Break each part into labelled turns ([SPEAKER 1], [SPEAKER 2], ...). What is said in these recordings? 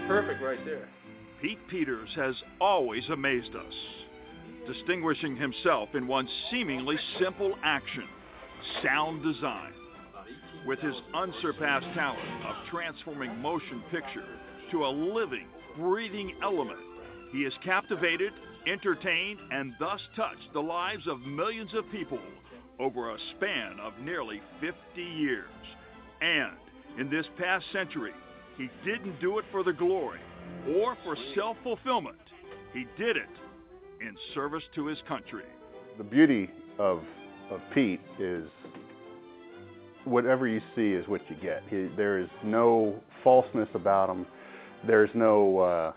[SPEAKER 1] Perfect right there.
[SPEAKER 2] Pete Peters has always amazed us, distinguishing himself in one seemingly simple action, sound design. With his unsurpassed talent of transforming motion picture to a living, breathing element, he has captivated, entertained, and thus touched the lives of millions of people over a span of nearly 50 years. And in this past century, he didn't do it for the glory or for self-fulfillment. He did it in service to his country.
[SPEAKER 3] The beauty of Pete is whatever you see is what you get. There is no falseness about him. There's no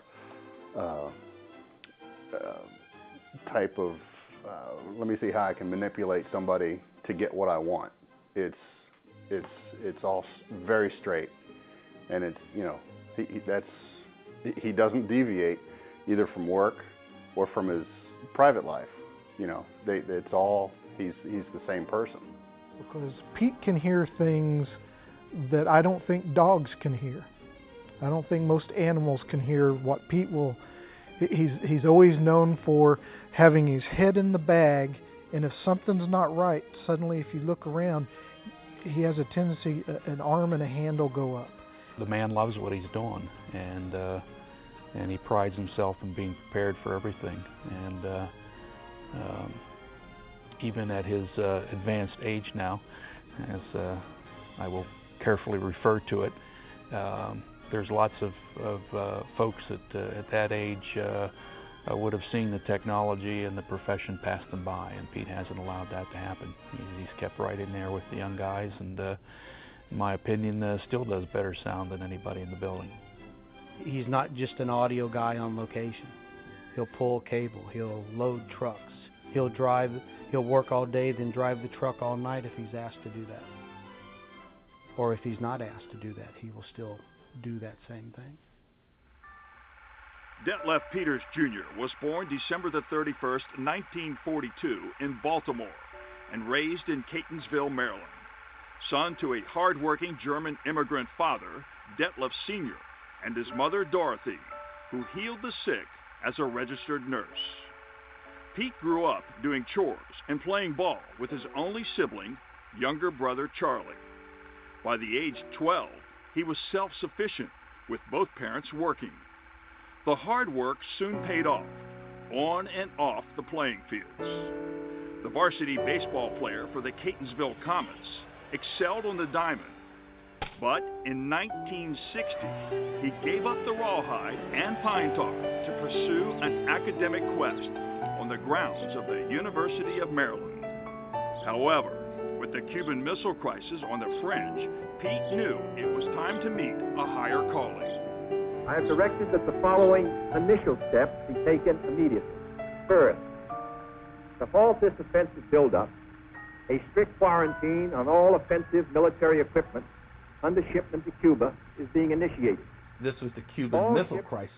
[SPEAKER 3] type of, let me see how I can manipulate somebody to get what I want. It's all very straight. And it's, you know, he doesn't deviate either from work or from his private life. You know, it's all, he's the same person.
[SPEAKER 4] Because Pete can hear things that I don't think dogs can hear. I don't think most animals can hear what Pete will. He's always known for having his head in the bag, and if something's not right, suddenly if you look around, he has a tendency, an arm and a hand will go up.
[SPEAKER 5] The man loves what he's doing, and he prides himself in being prepared for everything. And even at his advanced age now, as I will carefully refer to it, there's lots of folks at that age would have seen the technology and the profession pass them by, and Pete hasn't allowed that to happen. He's kept right in there with the young guys, and in my opinion, still does better sound than anybody in the building.
[SPEAKER 6] He's not just an audio guy on location. He'll pull cable, he'll load trucks, he'll work all day, then drive the truck all night if he's asked to do that. Or if he's not asked to do that, he will still do that same thing.
[SPEAKER 2] Detlev Peters Jr. was born December the 31st, 1942 in Baltimore and raised in Catonsville, Maryland. Son to a hard-working German immigrant father, Detlev Sr., and his mother, Dorothy, who healed the sick as a registered nurse. Pete grew up doing chores and playing ball with his only sibling, younger brother, Charlie. By the age 12, he was self-sufficient, with both parents working. The hard work soon paid off, on and off the playing fields. The varsity baseball player for the Catonsville Comets excelled on the diamond, but in 1960, he gave up the rawhide and pine tar to pursue an academic quest on the grounds of the University of Maryland. However, with the Cuban Missile Crisis on the fringe, Pete knew it was time to meet a higher calling.
[SPEAKER 7] I have directed that the following initial steps be taken immediately. First, to halt this offensive buildup, a strict quarantine on all offensive military equipment under shipment to Cuba is being initiated.
[SPEAKER 1] This was the Cuban Missile Crisis,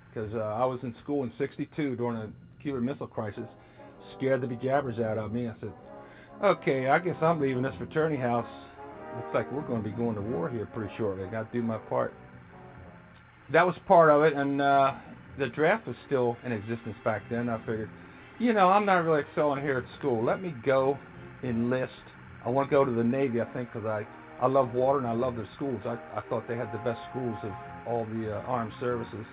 [SPEAKER 1] because I was in school in '62 during the Cuban Missile Crisis, scared the bejabbers out of me. I said, okay, I guess I'm leaving this fraternity house. Looks like we're going to be going to war here pretty shortly. I got to do my part. That was part of it, and the draft was still in existence back then. I figured, you know, I'm not really excelling here at school. Let me go enlist. I want to go to the Navy, I think, because I love water and I love their schools. I thought they had the best schools of all the armed services.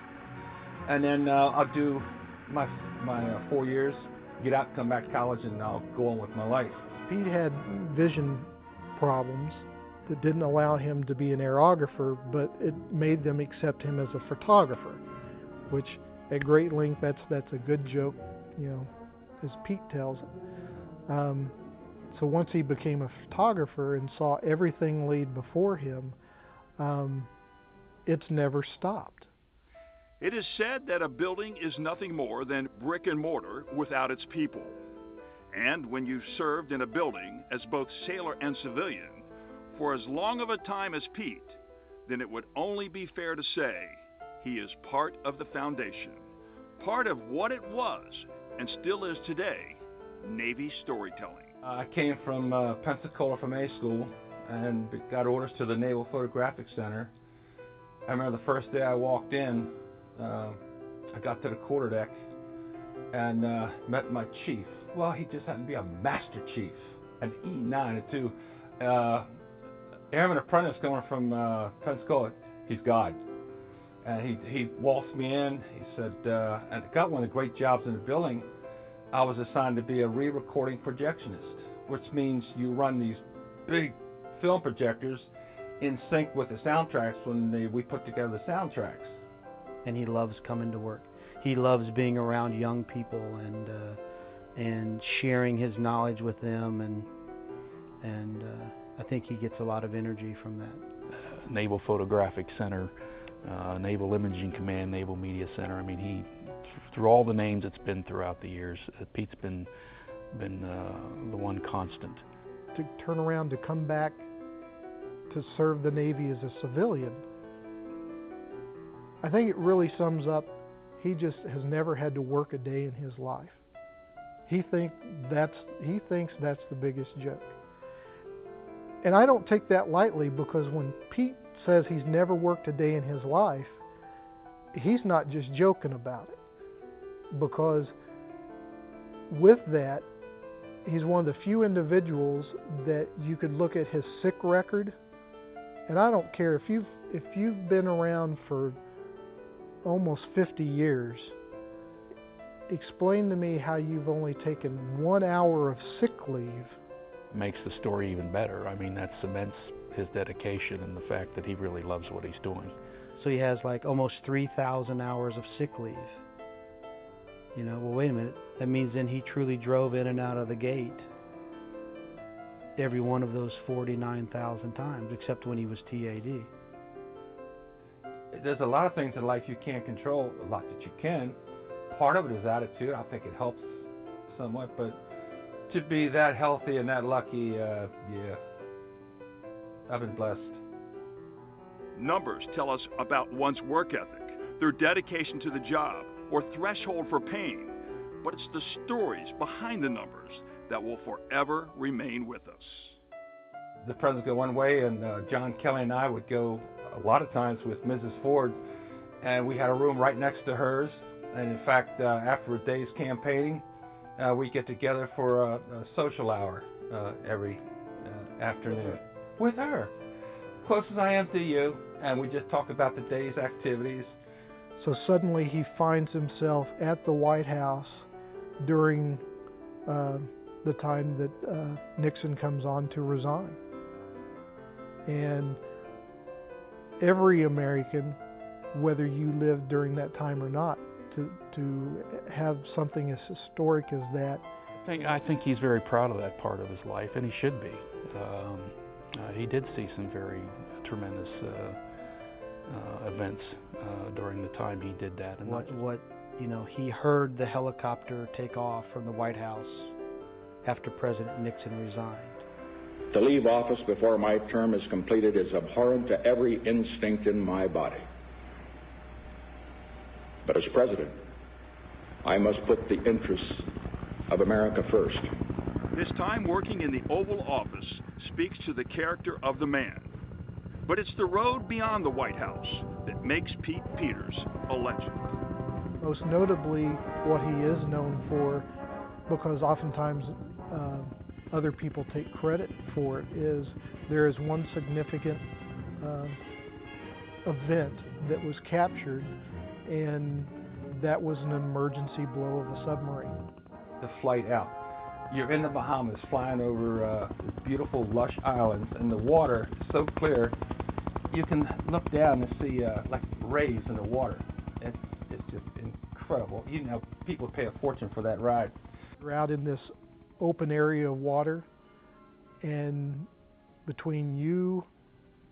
[SPEAKER 1] And then I'll do my 4 years, get out, come back to college, and I'll go on with my life.
[SPEAKER 4] Pete had vision problems that didn't allow him to be an aerographer, but it made them accept him as a photographer, which at great length, that's a good joke, you know, as Pete tells it. So once he became a photographer and saw everything laid before him, it's never stopped.
[SPEAKER 2] It is said that a building is nothing more than brick and mortar without its people. And when you've served in a building as both sailor and civilian for as long of a time as Pete, then it would only be fair to say he is part of the foundation, part of what it was and still is today, Navy storytelling.
[SPEAKER 1] I came from Pensacola from A school and got orders to the Naval Photographic Center. I remember the first day I walked in, I got to the quarterdeck and met my chief. Well, he just happened to be a master chief, an E9 and 2. Airman apprentice going from Pensacola, he's God. And he waltzed me in. He said, and I got one of the great jobs in the building. I was assigned to be a re-recording projectionist, which means you run these big film projectors in sync with the soundtracks when we put together the soundtracks.
[SPEAKER 6] And he loves coming to work. He loves being around young people and sharing his knowledge with them, and I think he gets a lot of energy from that.
[SPEAKER 5] Naval Photographic Center, Naval Imaging Command, Naval Media Center. I mean, through all the names it's been throughout the years, Pete's been the one constant.
[SPEAKER 4] To turn around to come back to serve the Navy as a civilian, I think it really sums up, he just has never had to work a day in his life. He thinks that's the biggest joke. And I don't take that lightly, because when Pete says he's never worked a day in his life, he's not just joking about it. Because with that, he's one of the few individuals that you could look at his sick record, and I don't care if you've been around for almost 50 years, explain to me how you've only taken 1 hour of sick leave.
[SPEAKER 5] Makes the story even better. I mean, that cements his dedication and the fact that he really loves what he's doing.
[SPEAKER 6] So he has like almost 3,000 hours of sick leave. You know, well, wait a minute. That means then he truly drove in and out of the gate every one of those 49,000 times, except when he was TAD.
[SPEAKER 1] There's a lot of things in life you can't control, a lot that you can. Part of it is attitude. I think it helps somewhat, but to be that healthy and that lucky, yeah, I've been blessed.
[SPEAKER 2] Numbers tell us about one's work ethic, their dedication to the job, or threshold for pain, but it's the stories behind the numbers that will forever remain with us.
[SPEAKER 1] The presidents go one way, and John Kelly and I would go a lot of times with Mrs. Ford, and we had a room right next to hers. And in fact, after a day's campaigning, we get together for a social hour every afternoon with her, close as I am to you, and we just talk about the day's activities.
[SPEAKER 4] So suddenly he finds himself at the White House during the time that Nixon comes on to resign. And every American, whether you lived during that time or not, to have something as historic as that.
[SPEAKER 5] I think he's very proud of that part of his life, and he should be. He did see some very tremendous events during the time he did that. And
[SPEAKER 6] he heard the helicopter take off from the White House after President Nixon resigned.
[SPEAKER 8] To leave office before my term is completed is abhorrent to every instinct in my body. But as president, I must put the interests of America first.
[SPEAKER 2] His time working in the Oval Office speaks to the character of the man. But it's the road beyond the White House that makes Pete Peters a legend.
[SPEAKER 4] Most notably, what he is known for, because oftentimes other people take credit for it, is there is one significant event that was captured, and that was an emergency blow of a submarine.
[SPEAKER 1] The flight out. You're in the Bahamas flying over beautiful lush islands, and the water is so clear you can look down and see like rays in the water. It's just incredible. You know, people pay a fortune for that ride.
[SPEAKER 4] We're out in this open area of water, and between you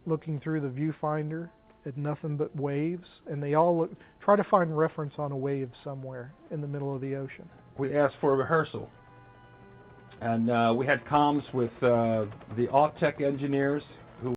[SPEAKER 4] looking through the viewfinder at nothing but waves, and they all try to find reference on a wave somewhere in the middle of the ocean.
[SPEAKER 1] We asked for a rehearsal, And we had comms with the off-tech engineers